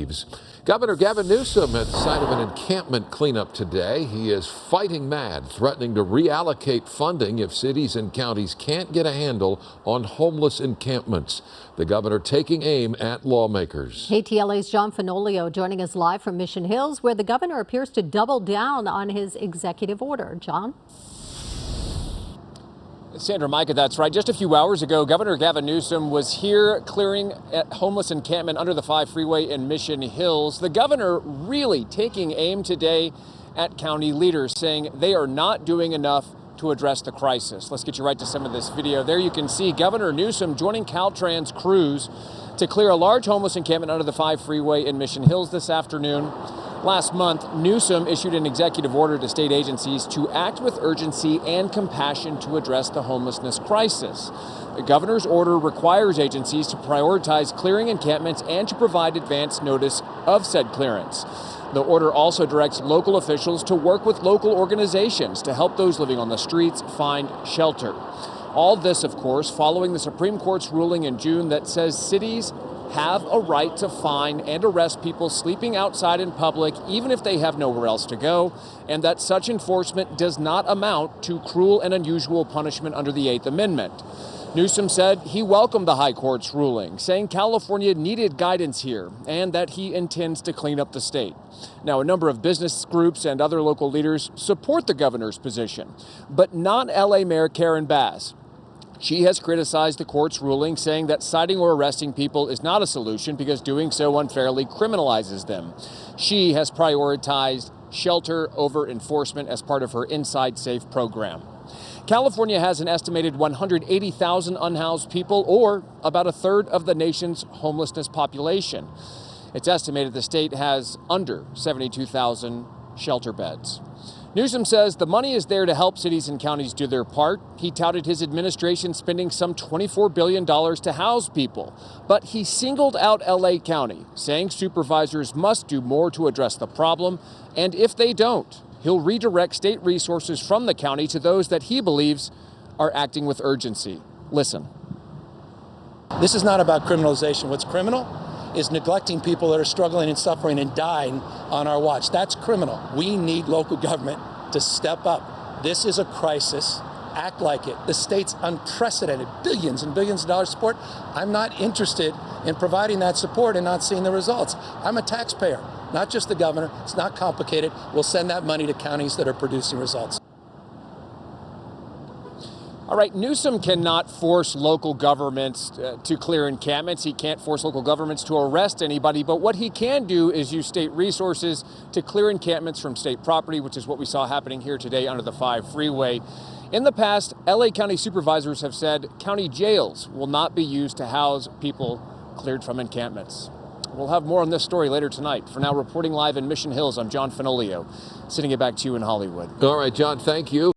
leaves. Governor Gavin Newsom at the site of an encampment cleanup today. He is fighting mad, threatening to reallocate funding if cities and counties can't get a handle on homeless encampments. The governor taking aim at lawmakers. KTLA's John Fenolio joining us live from Mission Hills, where the governor appears to double down on his executive order. John? Sandra, Micah, that's right. Just a few hours ago, Governor Gavin Newsom was here clearing a homeless encampment under the 5 freeway in Mission Hills. The governor really taking aim today at county leaders, saying they are not doing enough to address the crisis. Let's get you right to some of this video. There you can see Governor Newsom joining Caltrans crews to clear a large homeless encampment under the 5 freeway in Mission Hills this afternoon. Last month, Newsom issued an executive order to state agencies to act with urgency and compassion to address the homelessness crisis. The governor's order requires agencies to prioritize clearing encampments and to provide advance notice of said clearance. The order also directs local officials to work with local organizations to help those living on the streets find shelter. All this, of course, following the Supreme Court's ruling in June that says cities have a right to fine and arrest people sleeping outside in public, even if they have nowhere else to go, and that such enforcement does not amount to cruel and unusual punishment under the 8th Amendment. Newsom said he welcomed the High Court's ruling, saying California needed guidance here and that he intends to clean up the state. Now, a number of business groups and other local leaders support the governor's position, but not LA Mayor Karen Bass. She has criticized the court's ruling, saying that citing or arresting people is not a solution because doing so unfairly criminalizes them. She has prioritized shelter over enforcement as part of her Inside Safe program. California has an estimated 180,000 unhoused people, or about a third of the nation's homelessness population. It's estimated the state has under 72,000 shelter beds. Newsom says the money is there to help cities and counties do their part. He touted his administration spending some $24 billion to house people. But he singled out LA County, saying supervisors must do more to address the problem. And if they don't, he'll redirect state resources from the county to those that he believes are acting with urgency. Listen. This is not about criminalization. What's criminal is neglecting people that are struggling and suffering and dying on our watch. That's criminal. We need local government to step up. This is a crisis. Act like it. The state's unprecedented billions and billions of dollars support. I'm not interested in providing that support and not seeing the results. I'm a taxpayer, not just the governor. It's not complicated. We'll send that money to counties that are producing results. All right, Newsom cannot force local governments to clear encampments. He can't force local governments to arrest anybody. But what he can do is use state resources to clear encampments from state property, which is what we saw happening here today under the 5 freeway. In the past, LA County supervisors have said county jails will not be used to house people cleared from encampments. We'll have more on this story later tonight. For now, reporting live in Mission Hills, I'm John Fenolio, sending it back to you in Hollywood. All right, John, thank you.